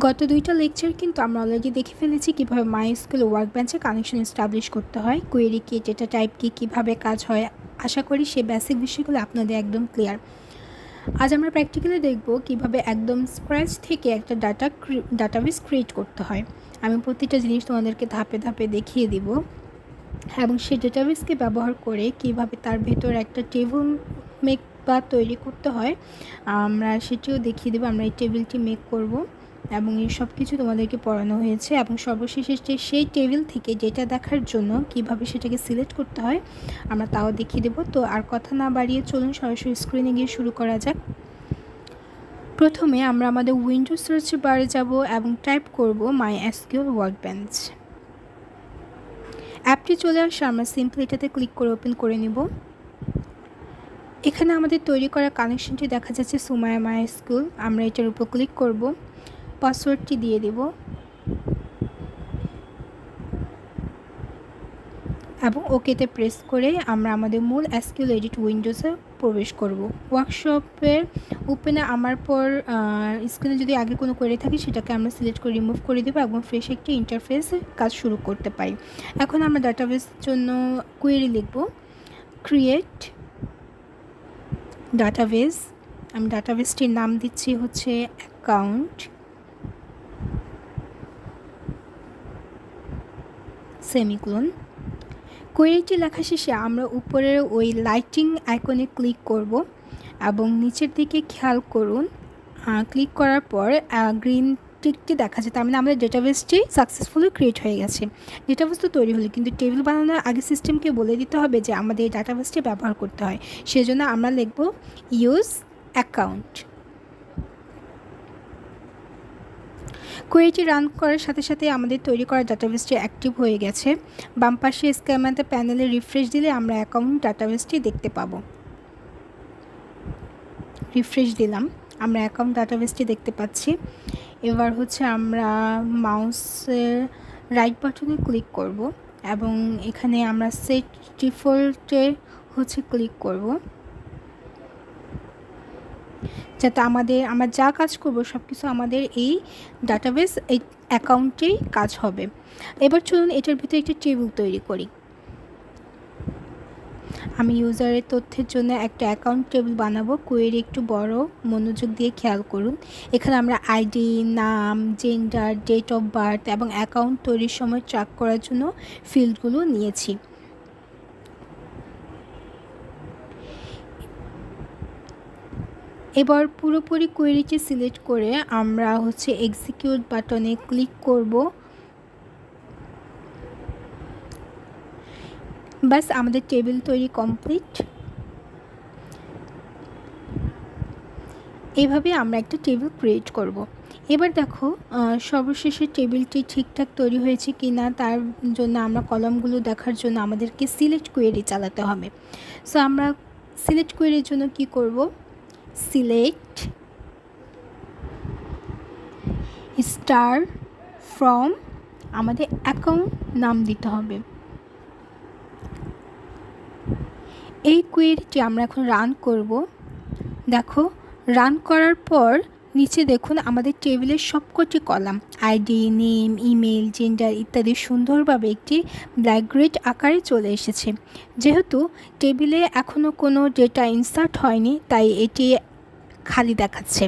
গত ২টা লেকচার কিন্তু আমরা অলরেডি দেখে ফেলেছি কীভাবে MySQL ওয়ার্কবেঞ্চে কানেকশন এস্টাবলিশ করতে হয়, কোয়েরি কি, ডেটা টাইপ কি, কীভাবে কাজ হয়। আশা করি সেই বেসিক বিষয়গুলো আপনাদের একদম ক্লিয়ার। আজ আমরা প্র্যাকটিক্যালি দেখব কীভাবে একদম স্ক্র্যাচ থেকে একটা ডাটাবেস ক্রিয়েট করতে হয়। আমি প্রতিটা জিনিস তোমাদেরকে ধাপে ধাপে দেখিয়ে দিব এবং সেই ডেটাবেসকে ব্যবহার করে কীভাবে তার ভেতর একটা টেবিল মেক বা তৈরি করতে হয় আমরা সেটিও দেখিয়ে দেবো। আমরা এই টেবিলটি মেক করব এবং এই সব কিছু তোমাদেরকে পড়ানো হয়েছে এবং সর্বশেষে সেই টেবিল থেকে ডেটা দেখার জন্য কিভাবে সেটাকে সিলেক্ট করতে হয় আমরা তাও দেখিয়ে দেব। তো আর কথা না বাড়িয়ে চলুন সরাসরি স্ক্রিনে গিয়ে শুরু করা যাক। প্রথমে আমরা আমাদের উইন্ডোজ সার্চ বারে যাব এবং টাইপ করব MySQL ওয়ার্কবেঞ্চ। অ্যাপটি চলে আসে, আমরা সিম্পলি এটাতে ক্লিক করে ওপেন করে নিব। এখানে আমাদের তৈরি করা কানেকশনটি দেখা যাচ্ছে সুমায়া MySQL। আমরা এটার উপর ক্লিক করব, পাসওয়ার্ডটি দিয়ে দেব এবং ওকেতে প্রেস করে আমরা আমাদের মূল SQL এডিট উইন্ডোজে প্রবেশ করব। ওয়ার্কশপের ওপেনে আমার পর স্ক্রিনে যদি আগে কোনো কোয়েরি থাকে সেটাকে আমরা সিলেক্ট করে রিমুভ করে দেবো এবং ফ্রেশ একটি ইন্টারফেস কাজ শুরু করতে পারি। এখন আমরা ডাটাবেসের জন্য কোয়েরি লিখব, ক্রিয়েট ডাটাবেস। আমি ডাটাবেসটির নাম দিচ্ছি হচ্ছে অ্যাকাউন্ট সেমিকোলন। কোয়েরিটি লেখা শেষে আমরা উপরের ওই লাইটিং আইকনে ক্লিক করব এবং নিচের দিকে খেয়াল করুন, ক্লিক করার পর গ্রিন টিকটি দেখা যায়, তার মানে আমাদের ডেটাবেসটি সাকসেসফুলি ক্রিয়েট হয়ে গেছে। ডেটাবেস তো তৈরি হলো, কিন্তু টেবিল বানানোর আগে সিস্টেমকে বলে দিতে হবে যে আমাদের এই ডাটাবেসটি ব্যবহার করতে হয়। সেজন্য আমরা লিখব ইউজ অ্যাকাউন্ট। কোয়েরিটি রান করার সাথে সাথে আমাদের তৈরি করা ডাটাবেসটি অ্যাক্টিভ হয়ে গেছে। বাম পাশে স্ক্যামাতে প্যানেলে রিফ্রেশ দিলে আমরা অ্যাকাউন্ট ডাটাবেসটি দেখতে পাবো। রিফ্রেশ দিলাম, আমরা অ্যাকাউন্ট ডাটাবেসটি দেখতে পাচ্ছি। এবার হচ্ছে আমরা মাউসের রাইট বাটনে ক্লিক করব এবং এখানে আমরা সেট ডিফল্টে হচ্ছে ক্লিক করব, যাতে আমরা যা কাজ করব সব কিছু আমাদের এই ডাটাবেস এই অ্যাকাউন্টেই কাজ হবে। এবার চলুন এটার ভিতরে একটি টেবিল তৈরি করি। আমি ইউজারের তথ্যের জন্য একটা অ্যাকাউন্ট টেবিল বানাবো। কোয়েরি একটু বড়, মনোযোগ দিয়ে খেয়াল করুন। এখানে আমরা আইডি, নাম, জেন্ডার, ডেট অফ বার্থ এবং অ্যাকাউন্ট তৈরির সময় ট্র্যাক করার জন্য ফিল্ডগুলো নিয়েছি। এবার পুরোপুরি কোয়েরিটি সিলেক্ট করে আমরা হচ্ছে এক্সিকিউট বাটনে ক্লিক করব। বাস, আমাদের টেবিল তৈরি কমপ্লিট। এইভাবে আমরা একটা টেবিল ক্রিয়েট করব। এবার দেখো সর্বশেষে টেবিলটি ঠিকঠাক তৈরি হয়েছে কি না তার জন্য আমরা কলামগুলো দেখার জন্য আমাদেরকে সিলেক্ট কোয়েরি চালাতে হবে। সো আমরা সিলেক্ট কোয়েরির জন্য কি করব, সিলেক্ট স্টার ফ্রম, আমাদের অ্যাকাউন্ট নাম দিতে হবে। এই কোয়েরিটি আমরা এখন রান করব। দেখো রান করার পর নিচে দেখুন আমাদের টেবিলের সবকটি column ID, name, email, gender ইত্যাদি সুন্দরভাবে একটি ব্ল্যাক গ্রিড আকারে চলে এসেছে। যেহেতু টেবিলে এখনও কোনো ডেটা ইনসার্ট হয়নি তাই এটি খালি দেখাচ্ছে।